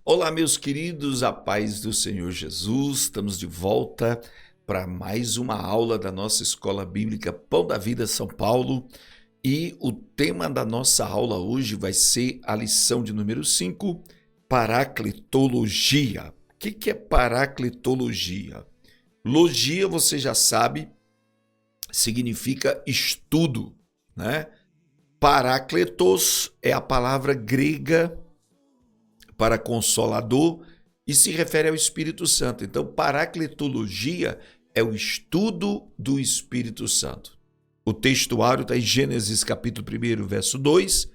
Olá, meus queridos, a paz do Senhor Jesus. Estamos de volta para mais uma aula da nossa Escola Bíblica Pão da Vida São Paulo. E o tema da nossa aula hoje vai ser a lição de número 5, Paracletologia. O que é paracletologia? Logia, você já sabe, significa estudo, né? Parakletos é a palavra grega para consolador e se refere ao Espírito Santo. Então, paracletologia é o estudo do Espírito Santo. O textuário está em Gênesis capítulo 1, verso 2.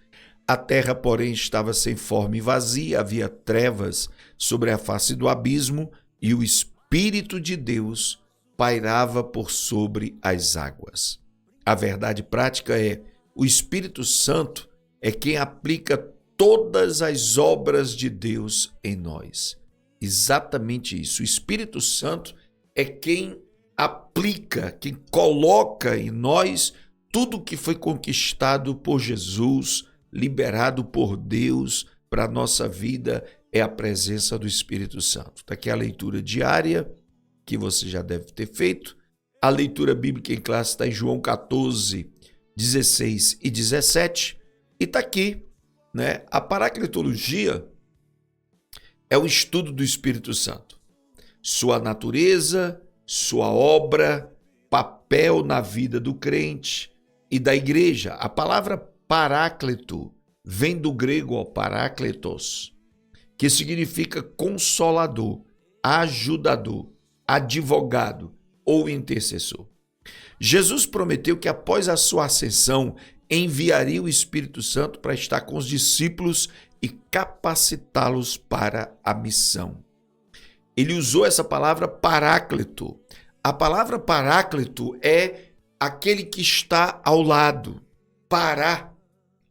A terra, porém, estava sem forma e vazia, havia trevas sobre a face do abismo e o Espírito de Deus pairava por sobre as águas. A verdade prática é: o Espírito Santo é quem aplica todas as obras de Deus em nós. Exatamente isso. O Espírito Santo é quem aplica, quem coloca em nós tudo que foi conquistado por Jesus, liberado por Deus para a nossa vida, é a presença do Espírito Santo. Está aqui a leitura diária, que você já deve ter feito. A leitura bíblica em classe está em João 14, 16 e 17. E está aqui, né? A paracletologia é o estudo do Espírito Santo, sua natureza, sua obra, papel na vida do crente e da igreja. A palavra paráclito vem do grego parácletos, que significa consolador, ajudador, advogado ou intercessor. Jesus prometeu que após a sua ascensão enviaria o Espírito Santo para estar com os discípulos e capacitá-los para a missão. Ele usou essa palavra paráclito. A palavra paráclito é aquele que está ao lado. Pará,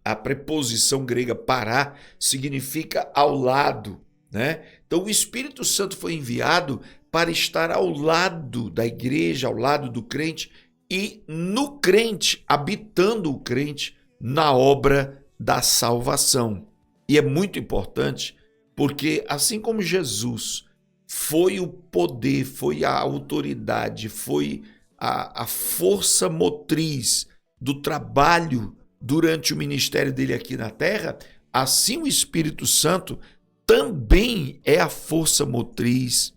a preposição grega pará, significa ao lado, né? Então o Espírito Santo foi enviado para estar ao lado da igreja, ao lado do crente, e no crente, habitando o crente na obra da salvação. E é muito importante porque, assim como Jesus foi o poder, foi a autoridade, foi a força motriz do trabalho durante o ministério dele aqui na terra, assim o Espírito Santo também é a força motriz,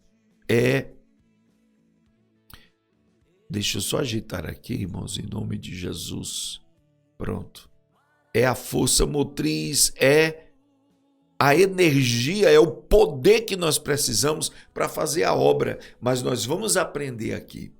Deixa eu só ajeitar aqui, irmãos, em nome de Jesus. Pronto. É a força motriz, é a energia, é o poder que nós precisamos para fazer a obra. Mas nós vamos aprender aqui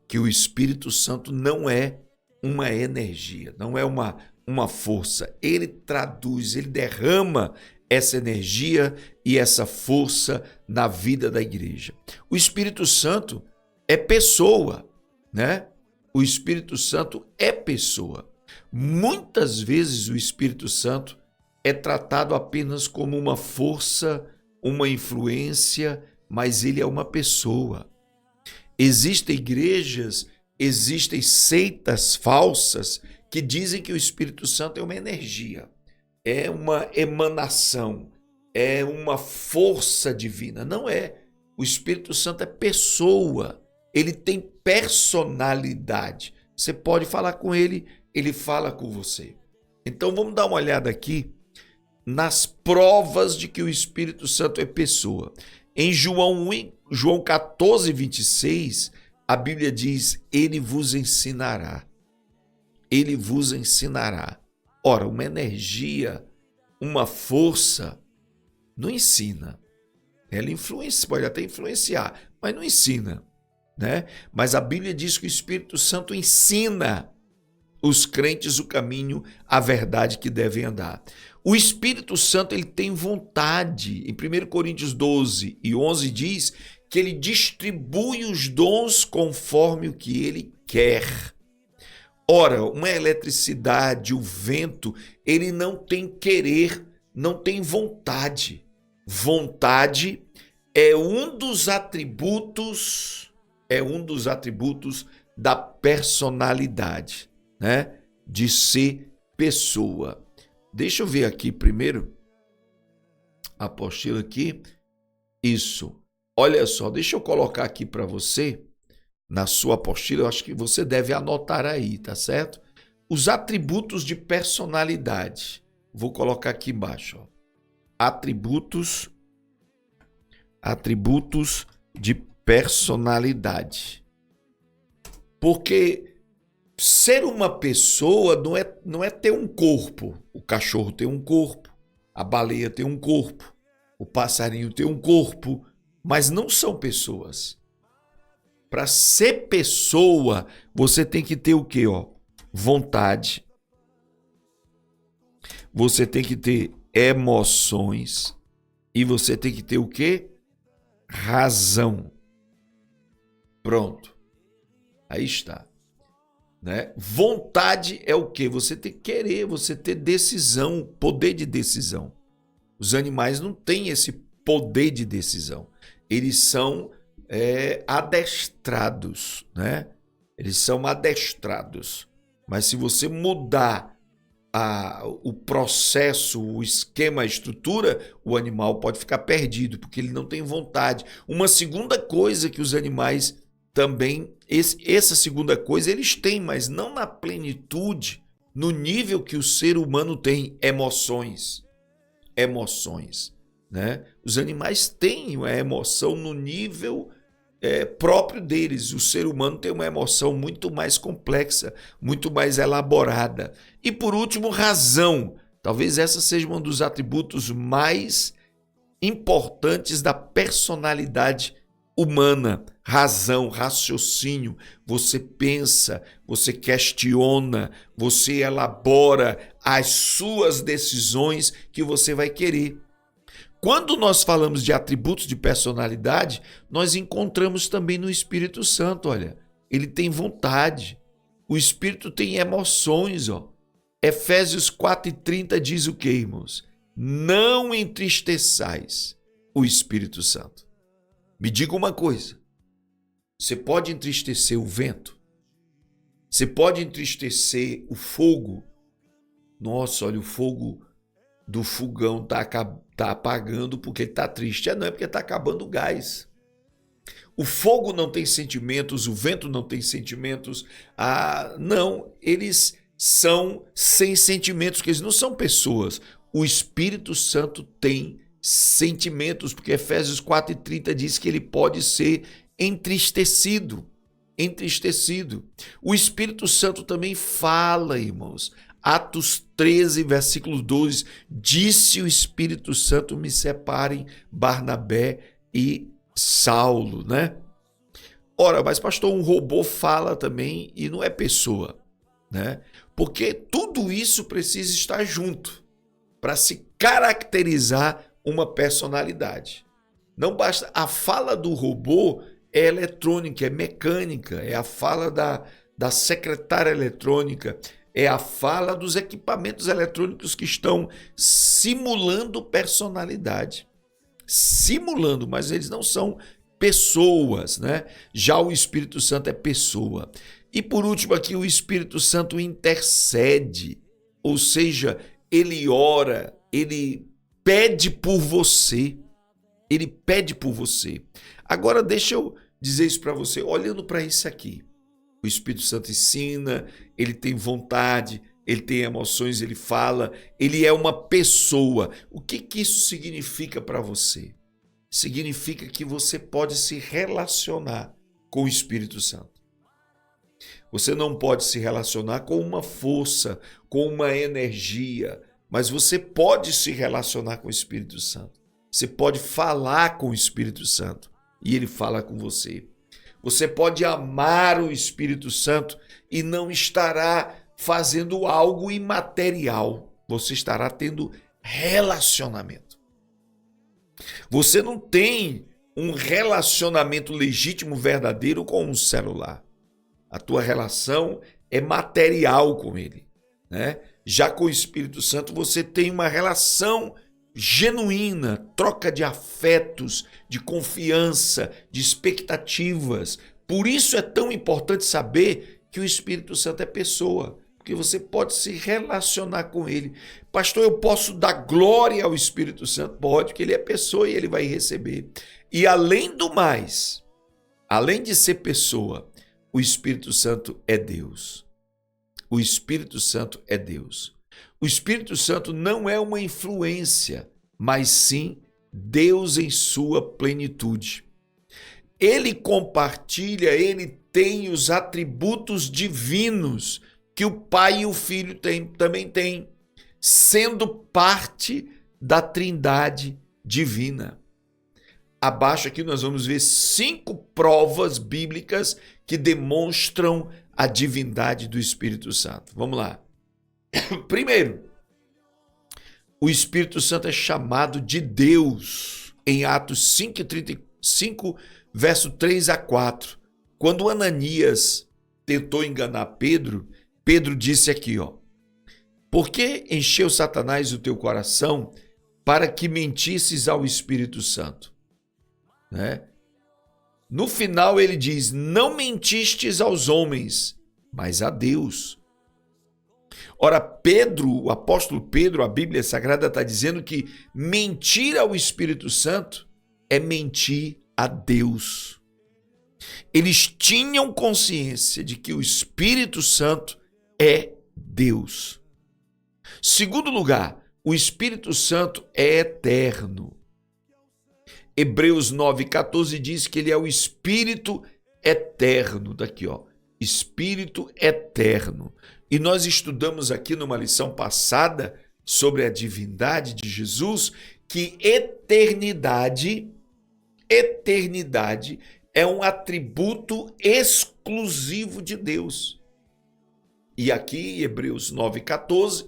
que o Espírito Santo não é uma energia, não é uma força. Ele traduz, ele derrama essa energia e essa força na vida da igreja. O Espírito Santo é pessoa, né? O Espírito Santo é pessoa. Muitas vezes o Espírito Santo é tratado apenas como uma força, uma influência, mas ele é uma pessoa. Existem igrejas, existem seitas falsas que dizem que o Espírito Santo é uma energia, é uma emanação, é uma força divina. Não é. O Espírito Santo é pessoa. Ele tem personalidade. Você pode falar com ele, ele fala com você. Então vamos dar uma olhada aqui nas provas de que o Espírito Santo é pessoa. Em João 14, 26, a Bíblia diz: ele vos ensinará. Ele vos ensinará. Ora, uma energia, uma força, não ensina. Ela influencia, pode até influenciar, mas não ensina, né? Mas a Bíblia diz que o Espírito Santo ensina os crentes o caminho, a verdade que devem andar. O Espírito Santo, ele tem vontade. Em 1 Coríntios 12 e 11 diz que ele distribui os dons conforme o que ele quer. Ora, uma eletricidade, o vento, ele não tem querer, não tem vontade. Vontade é um dos atributos da personalidade, né? De ser pessoa. Deixa eu ver aqui primeiro apostila aqui. Isso. Olha só, deixa eu colocar aqui para você, na sua apostila, eu acho que você deve anotar aí, tá certo? Os atributos de personalidade. Vou colocar aqui embaixo, ó. Atributos de personalidade. Porque ser uma pessoa não é ter um corpo. O cachorro tem um corpo, a baleia tem um corpo, o passarinho tem um corpo, mas não são pessoas. Para ser pessoa, você tem que ter o quê? Vontade. Você tem que ter emoções. E você tem que ter o quê? Razão. Pronto. Aí está. Né? Vontade é o quê? Você tem que querer, você ter decisão, poder de decisão. Os animais não têm esse poder de decisão. Eles são adestrados, né? Eles são adestrados. Mas se você mudar o processo, o esquema, a estrutura, o animal pode ficar perdido, porque ele não tem vontade. Uma segunda coisa que os animais também, essa segunda coisa eles têm, mas não na plenitude, no nível que o ser humano tem, emoções. Emoções, né? Os animais têm uma emoção no nível próprio deles. O ser humano tem uma emoção muito mais complexa, muito mais elaborada. E por último, razão. Talvez essa seja um dos atributos mais importantes da personalidade humana. Razão, raciocínio. Você pensa, você questiona, você elabora as suas decisões que você vai querer. Quando nós falamos de atributos de personalidade, nós encontramos também no Espírito Santo, olha. Ele tem vontade. O Espírito tem emoções, ó. Efésios 4:30 diz o quê, irmãos? Não entristeçais o Espírito Santo. Me diga uma coisa. Você pode entristecer o vento? Você pode entristecer o fogo? Nossa, olha, o fogo do fogão tá apagando porque ele tá triste. Não é porque tá acabando o gás. O fogo não tem sentimentos, o vento não tem sentimentos. Não, eles são sem sentimentos, porque eles não são pessoas. O Espírito Santo tem sentimentos, porque Efésios 4:30 diz que ele pode ser entristecido. Entristecido. O Espírito Santo também fala, irmãos. Atos 13, versículo 12, disse o Espírito Santo, me separem Barnabé e Saulo, né? Ora, mas pastor, um robô fala também e não é pessoa, né? Porque tudo isso precisa estar junto para se caracterizar uma personalidade. Não basta, a fala do robô é eletrônica, é mecânica, é a fala da secretária eletrônica, é a fala dos equipamentos eletrônicos que estão simulando personalidade. Simulando, mas eles não são pessoas, né? Já o Espírito Santo é pessoa. E por último aqui, o Espírito Santo intercede, ou seja, ele ora, ele pede por você. Ele pede por você. Agora deixa eu dizer isso para você, olhando para isso aqui. O Espírito Santo ensina, ele tem vontade, ele tem emoções, ele fala, ele é uma pessoa. O que isso significa para você? Significa que você pode se relacionar com o Espírito Santo. Você não pode se relacionar com uma força, com uma energia, mas você pode se relacionar com o Espírito Santo. Você pode falar com o Espírito Santo e ele fala com você. Você pode amar o Espírito Santo e não estará fazendo algo imaterial. Você estará tendo relacionamento. Você não tem um relacionamento legítimo, verdadeiro com um celular. A tua relação é material com ele, né? Já com o Espírito Santo você tem uma relação genuína, troca de afetos, de confiança, de expectativas. Por isso é tão importante saber que o Espírito Santo é pessoa. Porque você pode se relacionar com ele. Pastor, eu posso dar glória ao Espírito Santo? Pode, porque ele é pessoa e ele vai receber. E além do mais, além de ser pessoa, o Espírito Santo é Deus. O Espírito Santo é Deus. O Espírito Santo não é uma influência, mas sim Deus em sua plenitude. Ele compartilha, ele tem os atributos divinos que o Pai e o Filho também têm, sendo parte da Trindade divina. Abaixo aqui nós vamos ver 5 provas bíblicas que demonstram a divindade do Espírito Santo. Vamos lá. Primeiro, o Espírito Santo é chamado de Deus em Atos 5:35, verso 3 a 4. Quando Ananias tentou enganar Pedro, Pedro disse aqui, por que encheu Satanás o teu coração para que mentisses ao Espírito Santo? Né? No final ele diz, não mentistes aos homens, mas a Deus. Ora, Pedro, o apóstolo Pedro, a Bíblia Sagrada está dizendo que mentir ao Espírito Santo é mentir a Deus. Eles tinham consciência de que o Espírito Santo é Deus. Segundo lugar, o Espírito Santo é eterno. Hebreus 9:14 diz que ele é o Espírito eterno. Daqui, Espírito eterno. E nós estudamos aqui numa lição passada sobre a divindade de Jesus que eternidade é um atributo exclusivo de Deus. E aqui em Hebreus 9:14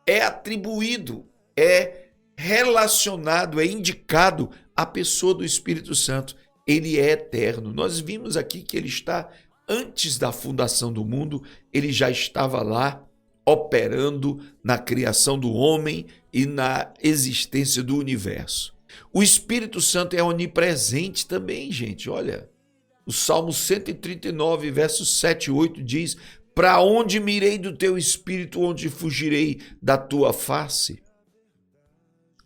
é atribuído, é relacionado, é indicado a pessoa do Espírito Santo. Ele é eterno. Nós vimos aqui que ele está antes da fundação do mundo, ele já estava lá operando na criação do homem e na existência do universo. O Espírito Santo é onipresente também, gente. Olha, o Salmo 139, versos 7 e 8 diz, para onde mirei do teu Espírito, onde fugirei da tua face?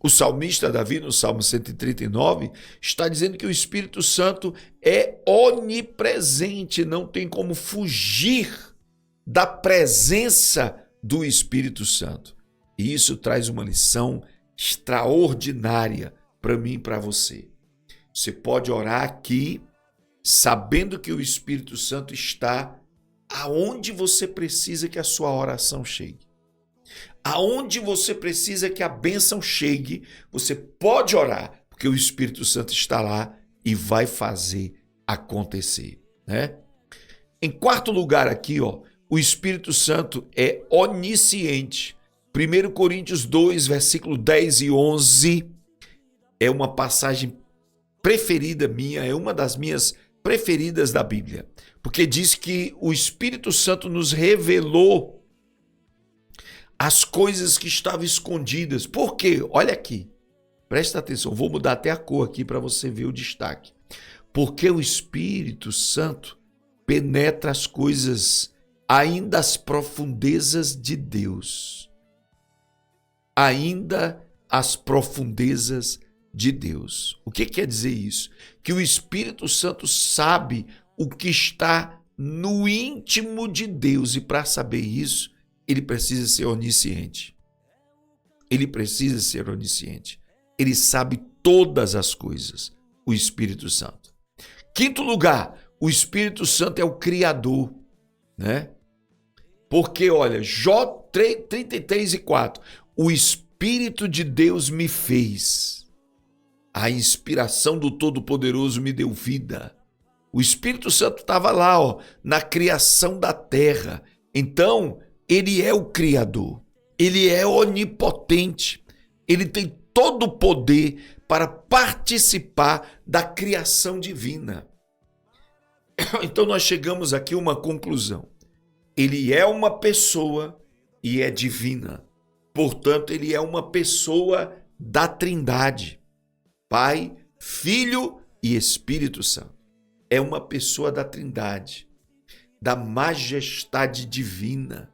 O salmista Davi, no Salmo 139, está dizendo que o Espírito Santo é onipresente, não tem como fugir da presença do Espírito Santo. E isso traz uma lição extraordinária para mim e para você. Você pode orar aqui, sabendo que o Espírito Santo está aonde você precisa que a sua oração chegue. Aonde você precisa que a bênção chegue, você pode orar, porque o Espírito Santo está lá e vai fazer acontecer, né? Em quarto lugar aqui, o Espírito Santo é onisciente. 1 Coríntios 2, versículo 10 e 11, é uma passagem preferida minha, é uma das minhas preferidas da Bíblia, porque diz que o Espírito Santo nos revelou as coisas que estavam escondidas. Por quê? Olha aqui, presta atenção, vou mudar até a cor aqui para você ver o destaque. Porque o Espírito Santo penetra as coisas, ainda as profundezas de Deus. Ainda as profundezas de Deus. O que quer dizer isso? Que o Espírito Santo sabe o que está no íntimo de Deus, e para saber isso, ele precisa ser onisciente. Ele precisa ser onisciente. Ele sabe todas as coisas, o Espírito Santo. Quinto lugar, o Espírito Santo é o Criador, né? Porque, olha, Jó 33:4, o Espírito de Deus me fez, a inspiração do Todo-Poderoso me deu vida. O Espírito Santo estava lá, na criação da terra. Então, ele é o Criador, ele é onipotente, ele tem todo o poder para participar da criação divina. Então nós chegamos aqui a uma conclusão. Ele é uma pessoa e é divina. Portanto, ele é uma pessoa da Trindade. Pai, Filho e Espírito Santo. É uma pessoa da Trindade, da majestade divina,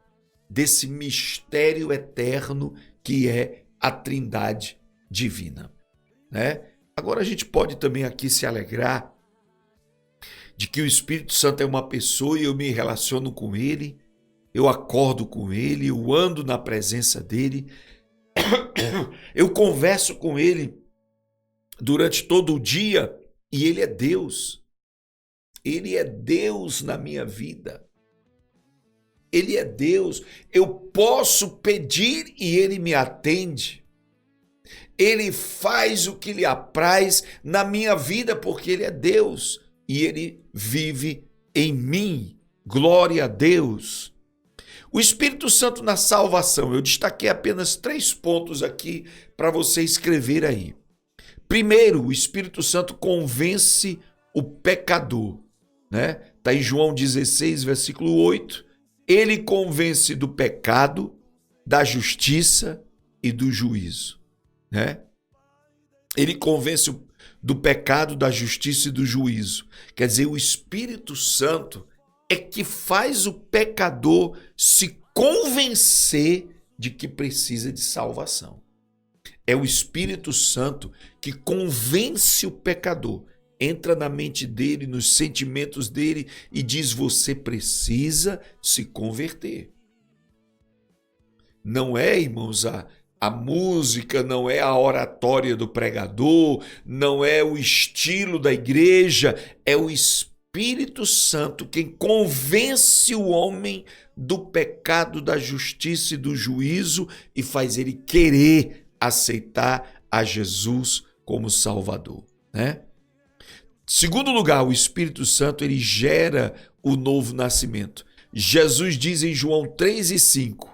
desse mistério eterno que é a Trindade divina, né? Agora a gente pode também aqui se alegrar de que o Espírito Santo é uma pessoa e eu me relaciono com ele, eu acordo com ele, eu ando na presença dele, eu converso com ele durante todo o dia e ele é Deus. Ele é Deus na minha vida. Ele é Deus. Eu posso pedir e ele me atende. Ele faz o que lhe apraz na minha vida porque ele é Deus e ele vive em mim. Glória a Deus. O Espírito Santo na salvação. Eu destaquei apenas 3 pontos aqui para você escrever aí. Primeiro, o Espírito Santo convence o pecador, né? Está em João 16, versículo 8. Ele convence do pecado, da justiça e do juízo, né? Ele convence do pecado, da justiça e do juízo. Quer dizer, o Espírito Santo é que faz o pecador se convencer de que precisa de salvação. É o Espírito Santo que convence o pecador, entra na mente dele, nos sentimentos dele e diz: você precisa se converter. Não é, irmãos, a música, não é a oratória do pregador, não é o estilo da igreja, é o Espírito Santo quem convence o homem do pecado, da justiça e do juízo e faz ele querer aceitar a Jesus como Salvador, né? Segundo lugar, o Espírito Santo ele gera o novo nascimento. Jesus diz em João 3:5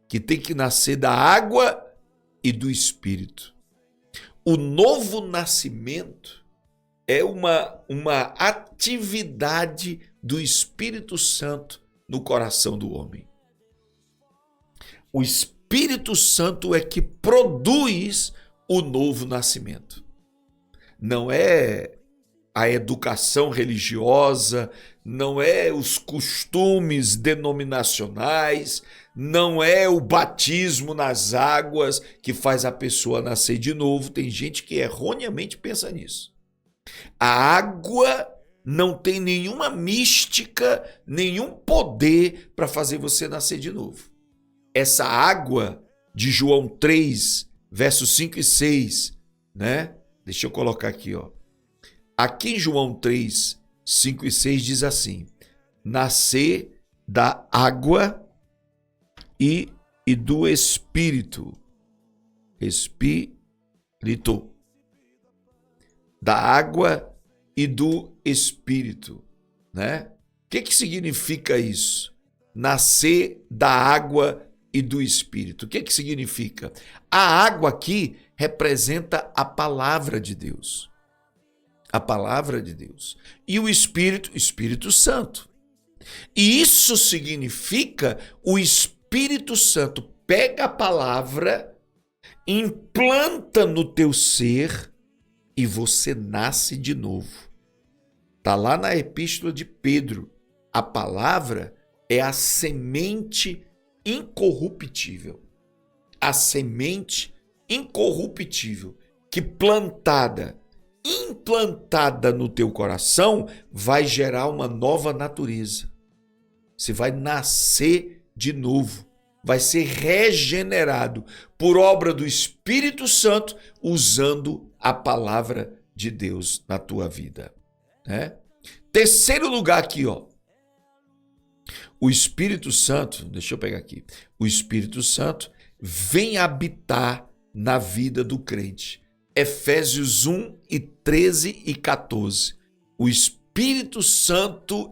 que tem que nascer da água e do Espírito. O novo nascimento é uma atividade do Espírito Santo no coração do homem. O Espírito Santo é que produz o novo nascimento. Não é a educação religiosa, não é os costumes denominacionais, não é o batismo nas águas que faz a pessoa nascer de novo. Tem gente que erroneamente pensa nisso. A água não tem nenhuma mística, nenhum poder para fazer você nascer de novo. Essa água de João 3, versos 5 e 6, né? Deixa eu colocar aqui, ó. Aqui em João 3, 5 e 6 diz assim: nascer da água e do Espírito. Espírito. Da água e do Espírito, né? O que significa isso? Nascer da água e do Espírito. O que significa? A água aqui representa a palavra de Deus. A palavra de Deus. E o Espírito Santo. E isso significa o Espírito Santo pega a palavra, implanta no teu ser e você nasce de novo. Está lá na epístola de Pedro. A palavra é a semente incorruptível. A semente incorruptível que implantada no teu coração, vai gerar uma nova natureza. Você vai nascer de novo, vai ser regenerado por obra do Espírito Santo, usando a palavra de Deus na tua vida, né? Terceiro lugar aqui, ó. O Espírito Santo, deixa eu pegar aqui. O Espírito Santo vem habitar na vida do crente. Efésios 1, 13 e 14. O Espírito Santo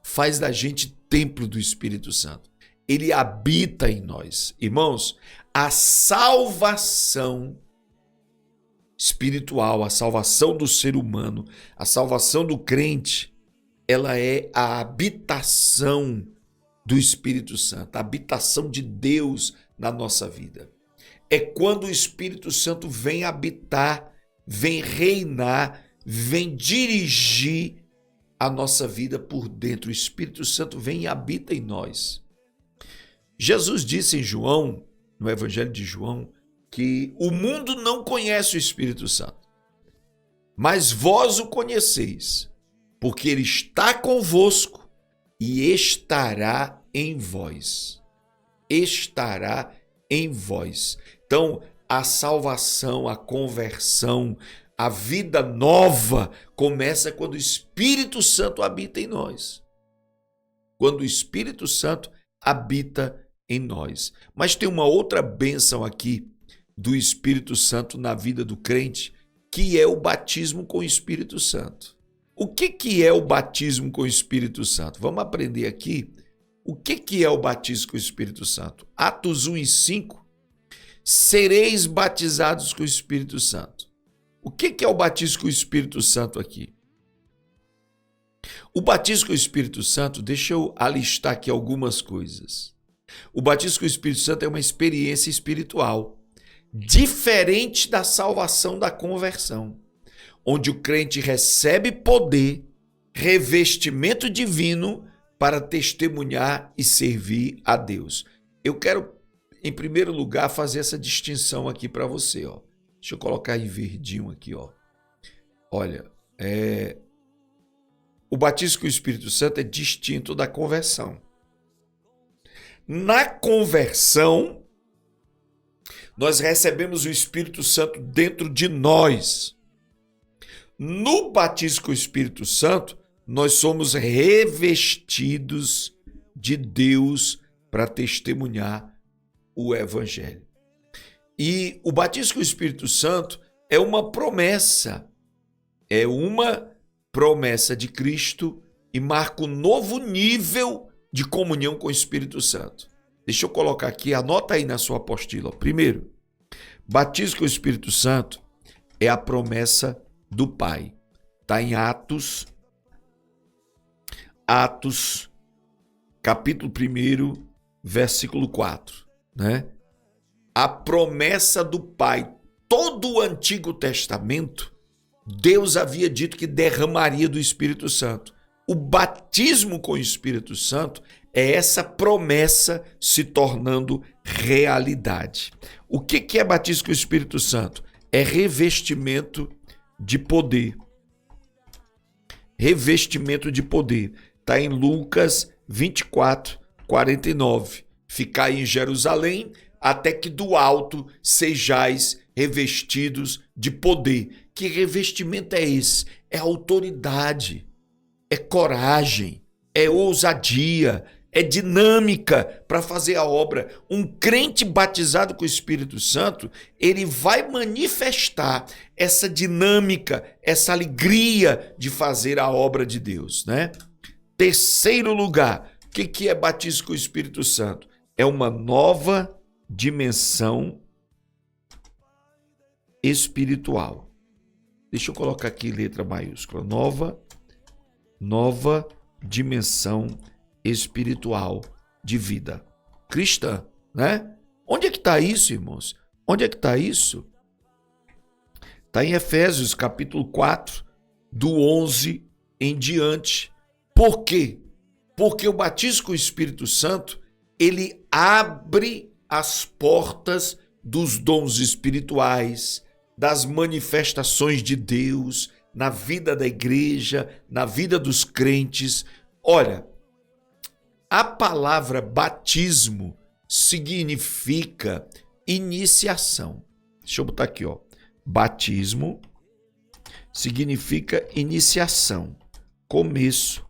faz da gente templo do Espírito Santo. Ele habita em nós. Irmãos, a salvação espiritual, a salvação do ser humano, a salvação do crente, ela é a habitação do Espírito Santo, a habitação de Deus na nossa vida. É quando o Espírito Santo vem habitar, vem reinar, vem dirigir a nossa vida por dentro. O Espírito Santo vem e habita em nós. Jesus disse em João, no Evangelho de João, que o mundo não conhece o Espírito Santo, mas vós o conheceis, porque ele está convosco e estará em vós. Estará em vós. Então, a salvação, a conversão, a vida nova começa quando o Espírito Santo habita em nós. Quando o Espírito Santo habita em nós. Mas tem uma outra bênção aqui do Espírito Santo na vida do crente, que é o batismo com o Espírito Santo. O que é o batismo com o Espírito Santo? Vamos aprender aqui o que é o batismo com o Espírito Santo. Atos 1:5, sereis batizados com o Espírito Santo. O que é o batismo com o Espírito Santo aqui? O batismo com o Espírito Santo, deixa eu alistar aqui algumas coisas. O batismo com o Espírito Santo é uma experiência espiritual, diferente da salvação da conversão, onde o crente recebe poder, revestimento divino para testemunhar e servir a Deus. Eu quero, em primeiro lugar, fazer essa distinção aqui para você. Ó. Deixa eu colocar em verdinho aqui. Ó. Olha, o batismo com o Espírito Santo é distinto da conversão. Na conversão, nós recebemos o Espírito Santo dentro de nós. No batismo com o Espírito Santo, nós somos revestidos de Deus para testemunhar o Evangelho. E o batismo com o Espírito Santo é uma promessa de Cristo e marca um novo nível de comunhão com o Espírito Santo. Deixa eu colocar aqui, anota aí na sua apostila. Primeiro, batismo com o Espírito Santo é a promessa do Pai. Está em Atos, capítulo 1, versículo 4. Né? A promessa do Pai. Todo o Antigo Testamento, Deus havia dito que derramaria do Espírito Santo. O batismo com o Espírito Santo é essa promessa se tornando realidade. O que é batismo com o Espírito Santo? É revestimento de poder. Revestimento de poder. Está em Lucas 24, 49. Ficai em Jerusalém até que do alto sejais revestidos de poder. Que revestimento é esse? É autoridade, é coragem, é ousadia, é dinâmica para fazer a obra. Um crente batizado com o Espírito Santo, ele vai manifestar essa dinâmica, essa alegria de fazer a obra de Deus, né? Terceiro lugar, o que é batismo com o Espírito Santo? É uma nova dimensão espiritual. Deixa eu colocar aqui letra maiúscula. Nova dimensão espiritual de vida cristã, né? Onde é que está isso, irmãos? Onde é que está isso? Está em Efésios, capítulo 4, do 11 em diante. Por quê? Porque o batismo com o Espírito Santo, ele abre as portas dos dons espirituais, das manifestações de Deus na vida da igreja, na vida dos crentes. Olha, a palavra batismo significa iniciação. Deixa eu botar aqui, ó. Batismo significa iniciação, começo,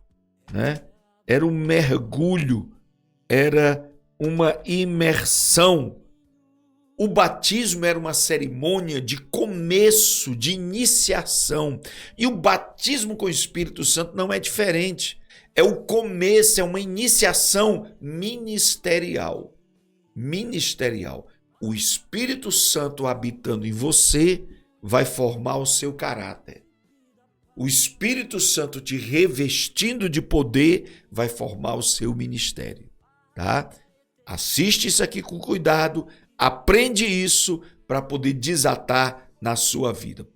né? Era um mergulho, era uma imersão. O batismo era uma cerimônia de começo, de iniciação. E o batismo com o Espírito Santo não é diferente. É o começo, é uma iniciação ministerial. Ministerial. O Espírito Santo habitando em você vai formar o seu caráter. O Espírito Santo te revestindo de poder vai formar o seu ministério. Tá? Assiste isso aqui com cuidado. Aprende isso para poder desatar na sua vida.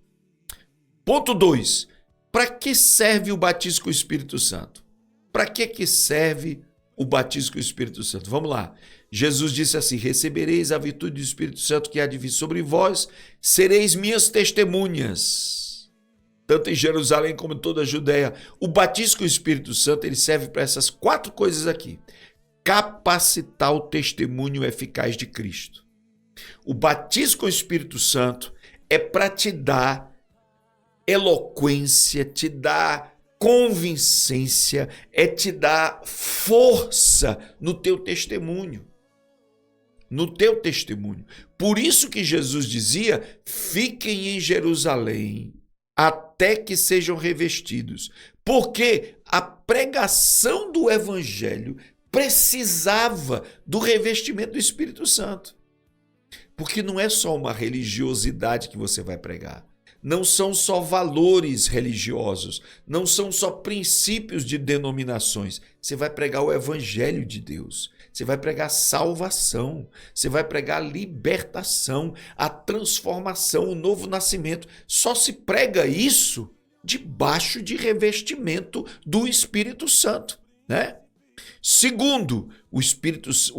Ponto 2. Para que serve o batismo com o Espírito Santo? Para que serve o batismo com o Espírito Santo? Vamos lá. Jesus disse assim: recebereis a virtude do Espírito Santo que há de vir sobre vós, sereis minhas testemunhas, tanto em Jerusalém como em toda a Judéia. O batismo com o Espírito Santo, ele serve para essas 4 coisas aqui. Capacitar o testemunho eficaz de Cristo. O batismo com o Espírito Santo é para te dar eloquência, te dar convincência, é te dar força no teu testemunho. No teu testemunho. Por isso que Jesus dizia: fiquem em Jerusalém até que sejam revestidos. Porque a pregação do evangelho precisava do revestimento do Espírito Santo. Porque não é só uma religiosidade que você vai pregar. Não são só valores religiosos, não são só princípios de denominações. Você vai pregar o evangelho de Deus, você vai pregar salvação, você vai pregar libertação, a transformação, o novo nascimento. Só se prega isso debaixo de revestimento do Espírito Santo, né? Segundo, o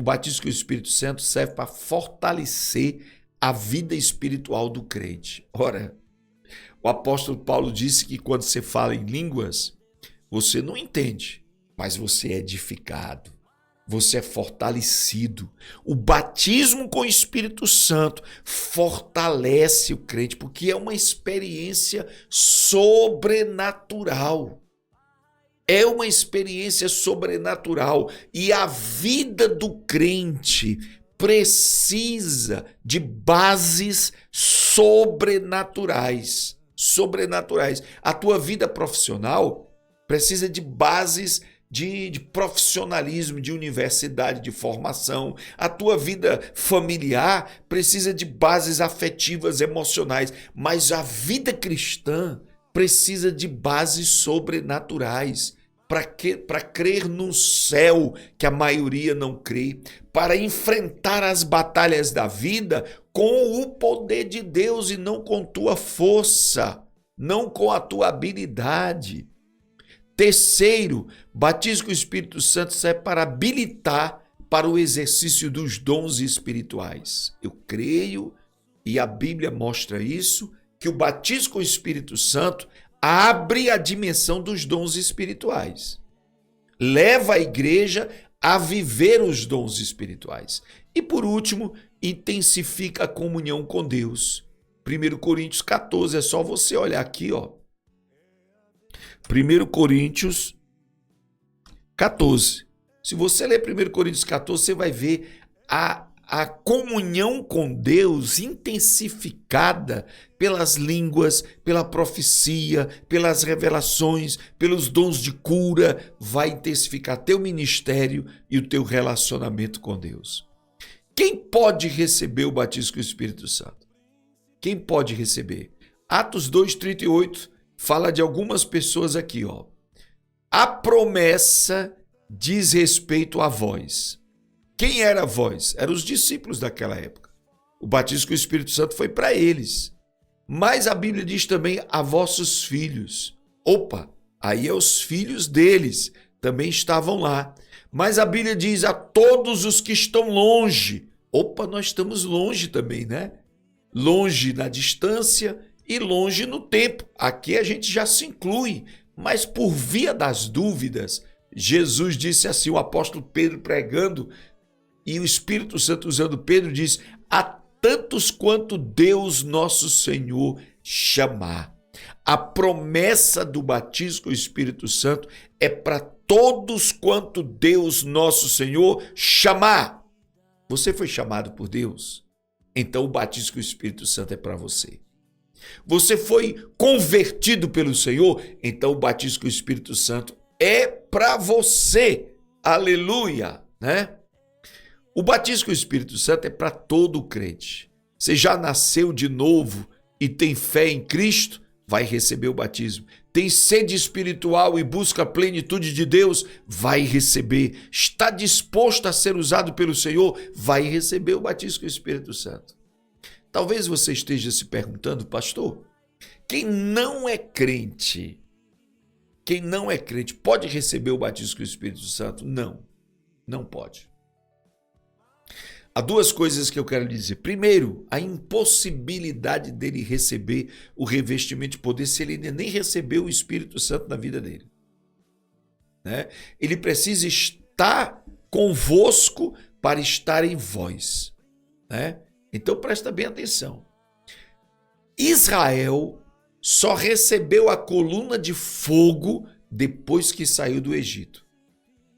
batismo com o Espírito Santo serve para fortalecer a vida espiritual do crente. Ora, o apóstolo Paulo disse que quando você fala em línguas, você não entende, mas você é edificado, você é fortalecido. O batismo com o Espírito Santo fortalece o crente, porque é uma experiência sobrenatural. É uma experiência sobrenatural e a vida do crente precisa de bases sobrenaturais. A tua vida profissional precisa de bases de profissionalismo, de universidade, de formação. A tua vida familiar precisa de bases afetivas, emocionais. Mas a vida cristã precisa de bases sobrenaturais para crer no céu, que a maioria não crê, para enfrentar as batalhas da vida com o poder de Deus e não com tua força, não com a tua habilidade. Terceiro, batismo com o Espírito Santo serve para habilitar para o exercício dos dons espirituais. Eu creio, e a Bíblia mostra isso, que o batismo com o Espírito Santo abre a dimensão dos dons espirituais. Leva a igreja a viver os dons espirituais. E por último, intensifica a comunhão com Deus. 1 Coríntios 14, é só você olhar aqui, ó. 1 Coríntios 14. Se você ler 1 Coríntios 14, você vai ver a comunhão com Deus intensificada pelas línguas, pela profecia, pelas revelações, pelos dons de cura, vai intensificar teu ministério e o teu relacionamento com Deus. Quem pode receber o batismo com o Espírito Santo? Quem pode receber? Atos 2:38 fala de algumas pessoas aqui, ó. A promessa diz respeito a vós. Quem era a vós? Eram os discípulos daquela época. O batismo com o Espírito Santo foi para eles. Mas a Bíblia diz também a vossos filhos. Opa, aí é os filhos deles, também estavam lá. Mas a Bíblia diz a todos os que estão longe. Opa, nós estamos longe também, né? Longe na distância e longe no tempo. Aqui a gente já se inclui, mas por via das dúvidas, Jesus disse assim, o apóstolo Pedro pregando, e o Espírito Santo usando Pedro diz, a tantos quanto Deus nosso Senhor chamar. A promessa do batismo com o Espírito Santo é para todos quanto Deus nosso Senhor chamar. Você foi chamado por Deus? Então o batismo com o Espírito Santo é para você. Você foi convertido pelo Senhor? Então o batismo com o Espírito Santo é para você. Aleluia, né? O batismo com o Espírito Santo é para todo crente. Você já nasceu de novo e tem fé em Cristo? Vai receber o batismo. Tem sede espiritual e busca a plenitude de Deus? Vai receber. Está disposto a ser usado pelo Senhor? Vai receber o batismo com o Espírito Santo. Talvez você esteja se perguntando, pastor, quem não é crente pode receber o batismo com o Espírito Santo? Não. Não pode. Há duas coisas que eu quero dizer. Primeiro, a impossibilidade dele receber o revestimento de poder se ele ainda nem recebeu o Espírito Santo na vida dele. Né? Ele precisa estar convosco para estar em vós. Né? Então presta bem atenção. Israel só recebeu a coluna de fogo depois que saiu do Egito.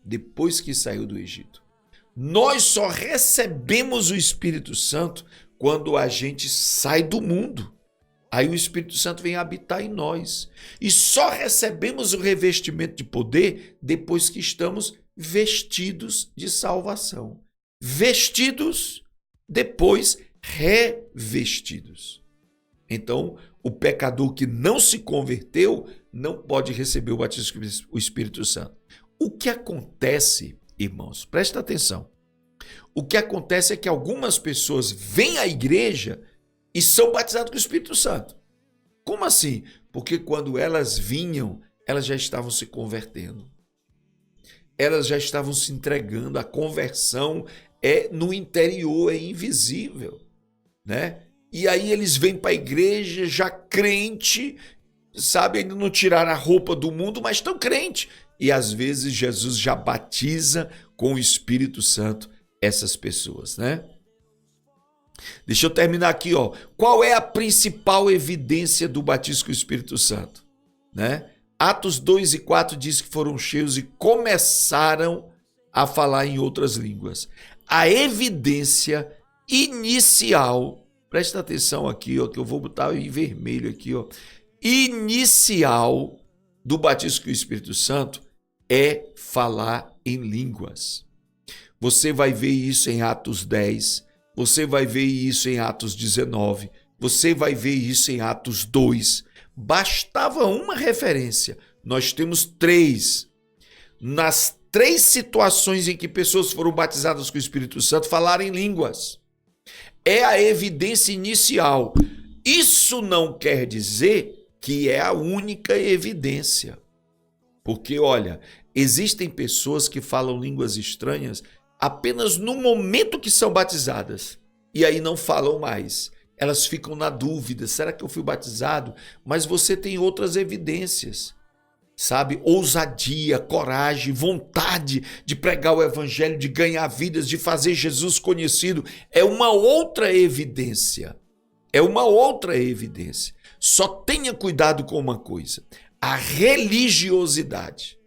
Depois que saiu do Egito. Nós só recebemos o Espírito Santo quando a gente sai do mundo. Aí o Espírito Santo vem habitar em nós. E só recebemos o revestimento de poder depois que estamos vestidos de salvação. Vestidos, depois revestidos. Então, o pecador que não se converteu não pode receber o batismo do Espírito Santo. O que acontece, irmãos, presta atenção. O que acontece é que algumas pessoas vêm à igreja e são batizadas com o Espírito Santo. Como assim? Porque quando elas vinham, elas já estavam se convertendo. Elas já estavam se entregando. A conversão é no interior, é invisível, né? E aí eles vêm para a igreja já crente, sabe? Ainda não tiraram a roupa do mundo, mas estão crente. E às vezes Jesus já batiza com o Espírito Santo essas pessoas, né? Deixa eu terminar aqui, ó. Qual é a principal evidência do batismo com o Espírito Santo? Né? Atos 2 e 4 diz que foram cheios e começaram a falar em outras línguas. A evidência inicial, presta atenção aqui, ó, que eu vou botar em vermelho aqui, ó. Inicial do batismo com o Espírito Santo é falar em línguas. Você vai ver isso em Atos 10, você vai ver isso em Atos 19, você vai ver isso em Atos 2. Bastava uma referência. Nós temos 3. Nas 3 situações em que pessoas foram batizadas com o Espírito Santo, falaram em línguas. É a evidência inicial. Isso não quer dizer que é a única evidência. Porque, olha, existem pessoas que falam línguas estranhas apenas no momento que são batizadas. E aí não falam mais. Elas ficam na dúvida, será que eu fui batizado? Mas você tem outras evidências, sabe? Ousadia, coragem, vontade de pregar o evangelho, de ganhar vidas, de fazer Jesus conhecido. É uma outra evidência. É uma outra evidência. Só tenha cuidado com uma coisa. A religiosidade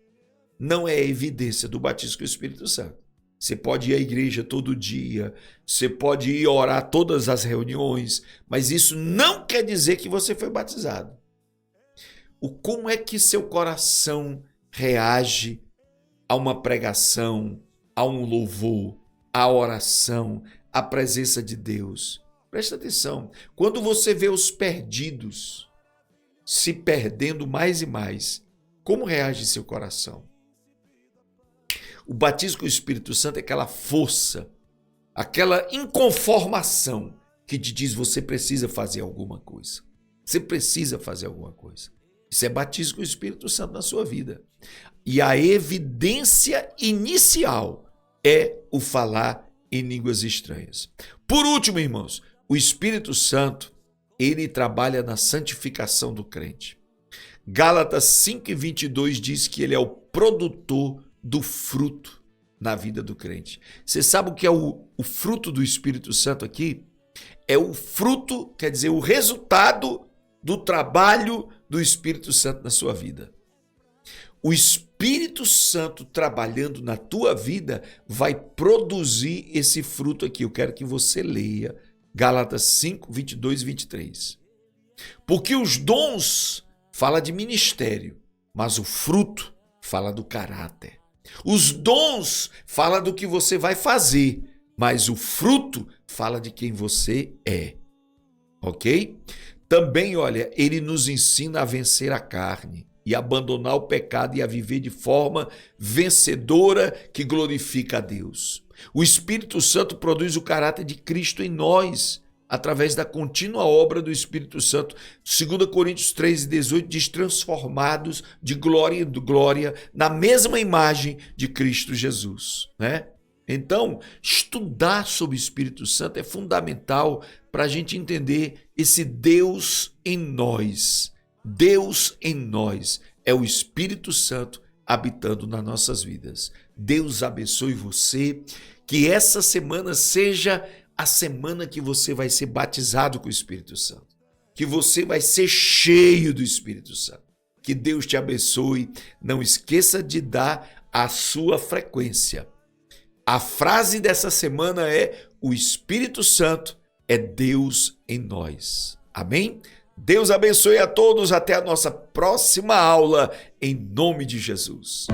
não é evidência do batismo com o Espírito Santo. Você pode ir à igreja todo dia, você pode ir orar todas as reuniões, mas isso não quer dizer que você foi batizado. Como é que seu coração reage a uma pregação, a um louvor, à oração, à presença de Deus? Presta atenção, quando você vê os perdidos se perdendo mais e mais, como reage seu coração? O batismo com o Espírito Santo é aquela força, aquela inconformação que te diz você precisa fazer alguma coisa. Você precisa fazer alguma coisa. Isso é batismo com o Espírito Santo na sua vida. E a evidência inicial é o falar em línguas estranhas. Por último, irmãos, o Espírito Santo, ele trabalha na santificação do crente. Gálatas 5:22 diz que ele é o produtor do fruto na vida do crente. Você sabe o que é o fruto do Espírito Santo aqui? É o fruto, quer dizer, o resultado do trabalho do Espírito Santo na sua vida. O Espírito Santo trabalhando na tua vida vai produzir esse fruto aqui. Eu quero que você leia Gálatas 5:22 e 23. Porque os dons fala de ministério, mas o fruto fala do caráter. Os dons fala do que você vai fazer, mas o fruto fala de quem você é. Ok? Também, olha, ele nos ensina a vencer a carne e abandonar o pecado e a viver de forma vencedora que glorifica a Deus. O Espírito Santo produz o caráter de Cristo em nós, através da contínua obra do Espírito Santo. 2 Coríntios 3,18 diz: transformados de glória em glória na mesma imagem de Cristo Jesus, né? Então, estudar sobre o Espírito Santo é fundamental para a gente entender esse Deus em nós. Deus em nós é o Espírito Santo habitando nas nossas vidas. Deus abençoe você, que essa semana seja a semana que você vai ser batizado com o Espírito Santo, que você vai ser cheio do Espírito Santo. Que Deus te abençoe. Não esqueça de dar a sua frequência. A frase dessa semana é: o Espírito Santo é Deus em nós. Amém? Deus abençoe a todos. Até a nossa próxima aula, em nome de Jesus.